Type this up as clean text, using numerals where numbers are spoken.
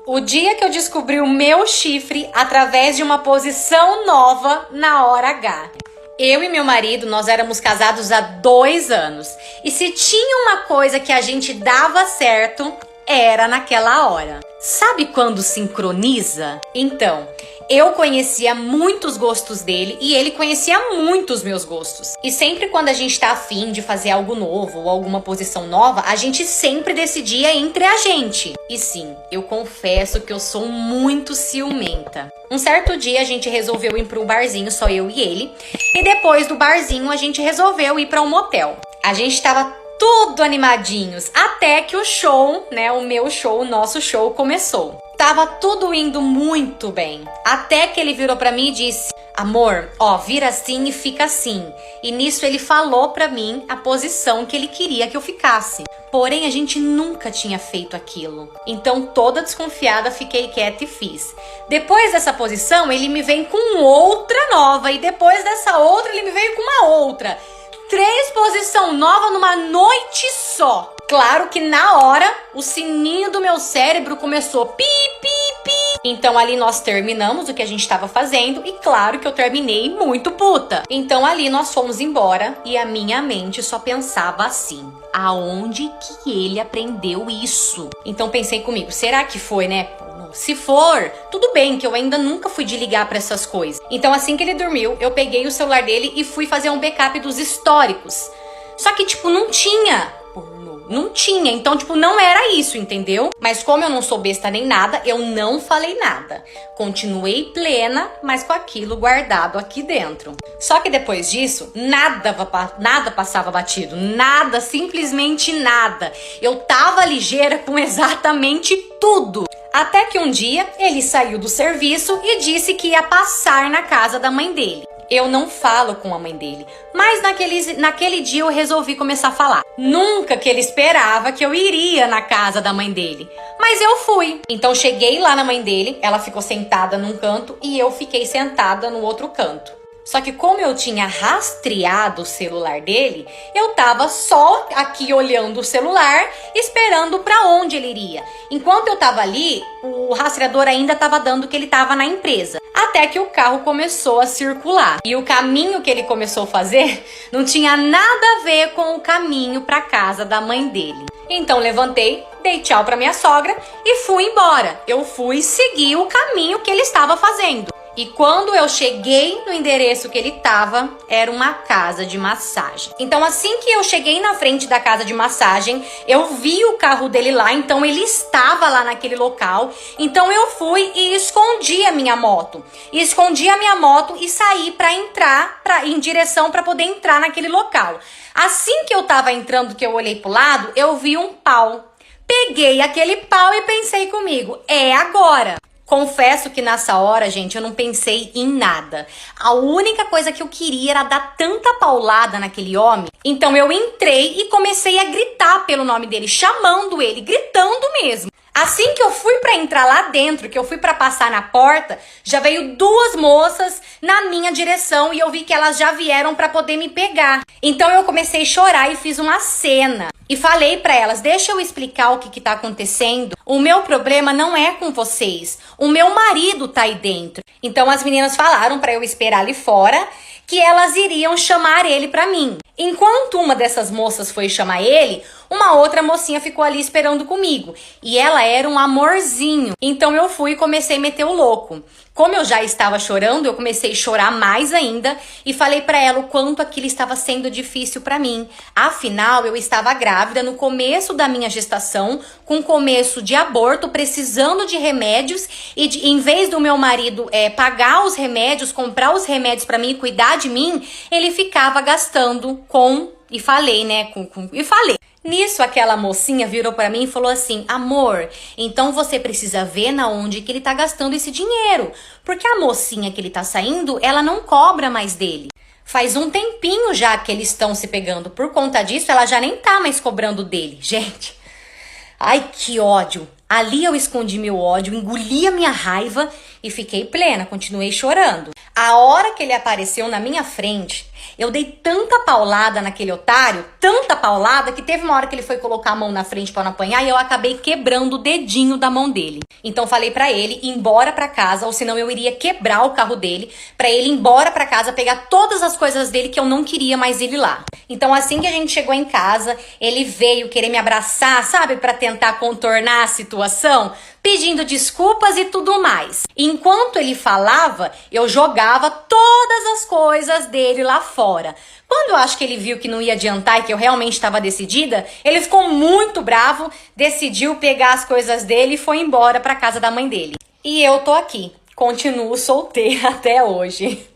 O dia que eu descobri o meu chifre através de uma posição nova na hora H. Eu e meu marido, nós éramos casados há 2 anos. E se tinha uma coisa que a gente dava certo, era naquela hora. Sabe quando sincroniza? Então, eu conhecia muitos gostos dele e ele conhecia muitos meus gostos. E sempre quando a gente tá afim de fazer algo novo ou alguma posição nova, a gente sempre decidia entre a gente. E sim, eu confesso que eu sou muito ciumenta. Um certo dia a gente resolveu ir para um barzinho, só eu e ele. E depois do barzinho a gente resolveu ir para um motel. A gente tava tudo animadinhos, até que o show, né, o nosso show começou. Tava tudo indo muito bem, até que ele virou pra mim e disse: amor, ó, vira assim e fica assim. E nisso ele falou pra mim a posição que ele queria que eu ficasse. Porém, a gente nunca tinha feito aquilo. Então, toda desconfiada, fiquei quieta e fiz. Depois dessa posição, ele me vem com outra nova, e depois dessa outra, ele me veio com uma outra. 3 posições novas numa noite só. Claro que na hora, o sininho do meu cérebro começou pi, pi, pi. Então ali nós terminamos o que a gente estava fazendo e claro que eu terminei muito puta. Então ali nós fomos embora e a minha mente só pensava assim: aonde que ele aprendeu isso? Então pensei comigo, será que foi, né? Se for, tudo bem, que eu ainda nunca fui de ligar pra essas coisas. Então assim que ele dormiu, eu peguei o celular dele e fui fazer um backup dos históricos. Só que tipo, não tinha, então tipo, não era isso, entendeu? Mas como eu não sou besta nem nada, eu não falei nada. Continuei plena, mas com aquilo guardado aqui dentro. Só que depois disso, nada passava batido, nada, simplesmente nada. Eu tava ligeira com exatamente tudo. Até que um dia ele saiu do serviço e disse que ia passar na casa da mãe dele. Eu não falo com a mãe dele, mas naquele dia eu resolvi começar a falar. Nunca que ele esperava que eu iria na casa da mãe dele, mas eu fui. Então cheguei lá na mãe dele, ela ficou sentada num canto e eu fiquei sentada no outro canto. Só que como eu tinha rastreado o celular dele, eu tava só aqui olhando o celular, esperando pra onde ele iria. Enquanto eu tava ali, o rastreador ainda tava dando que ele tava na empresa. Até que o carro começou a circular. E o caminho que ele começou a fazer não tinha nada a ver com o caminho pra casa da mãe dele. Então levantei, dei tchau pra minha sogra e fui embora. Eu fui seguir o caminho que ele estava fazendo. E quando eu cheguei no endereço que ele tava, era uma casa de massagem. Então assim que eu cheguei na frente da casa de massagem, eu vi o carro dele lá, então ele estava lá naquele local. Então eu fui e escondi a minha moto. E saí para entrar em direção para poder entrar naquele local. Assim que eu tava entrando, que eu olhei pro lado, eu vi um pau. Peguei aquele pau e pensei comigo, é agora. Confesso que nessa hora, gente, eu não pensei em nada. A única coisa que eu queria era dar tanta paulada naquele homem. Então eu entrei e comecei a gritar pelo nome dele, chamando ele, gritando mesmo. Assim que eu fui pra entrar lá dentro, que eu fui pra passar na porta, já veio 2 moças na minha direção e eu vi que elas já vieram pra poder me pegar. Então eu comecei a chorar e fiz uma cena. E falei pra elas, deixa eu explicar o que tá acontecendo. O meu problema não é com vocês. O meu marido tá aí dentro. Então as meninas falaram pra eu esperar ali fora, que elas iriam chamar ele pra mim. Enquanto uma dessas moças foi chamar ele, uma outra mocinha ficou ali esperando comigo. E ela era um amorzinho. Então eu fui e comecei a meter o louco. Como eu já estava chorando, eu comecei a chorar mais ainda e falei pra ela o quanto aquilo estava sendo difícil pra mim. Afinal, eu estava grávida no começo da minha gestação, com começo de aborto, precisando de remédios e em vez do meu marido pagar os remédios, comprar os remédios pra mim e cuidar de mim, ele ficava gastando com... E falei, né? E falei. Nisso, aquela mocinha virou pra mim e falou assim, amor, então você precisa ver na onde que ele tá gastando esse dinheiro. Porque a mocinha que ele tá saindo, ela não cobra mais dele. Faz um tempinho já que eles estão se pegando. Por conta disso, ela já nem tá mais cobrando dele. Gente, ai que ódio. Ali eu escondi meu ódio, engoli a minha raiva e fiquei plena, continuei chorando. A hora que ele apareceu na minha frente, Eu dei tanta paulada naquele otário, tanta paulada, que teve uma hora que ele foi colocar a mão na frente pra não apanhar e eu acabei quebrando o dedinho da mão dele. Então falei pra ele ir embora pra casa, ou senão eu iria quebrar o carro dele, pra ele ir embora pra casa, pegar todas as coisas dele que eu não queria mais ele lá. Então assim que a gente chegou em casa, ele veio querer me abraçar, sabe, pra tentar contornar a situação, pedindo desculpas e tudo mais. Enquanto ele falava, eu jogava todas as coisas dele lá fora. Quando eu acho que ele viu que não ia adiantar e que eu realmente estava decidida, ele ficou muito bravo, decidiu pegar as coisas dele e foi embora para casa da mãe dele. E eu tô aqui, continuo solteira até hoje.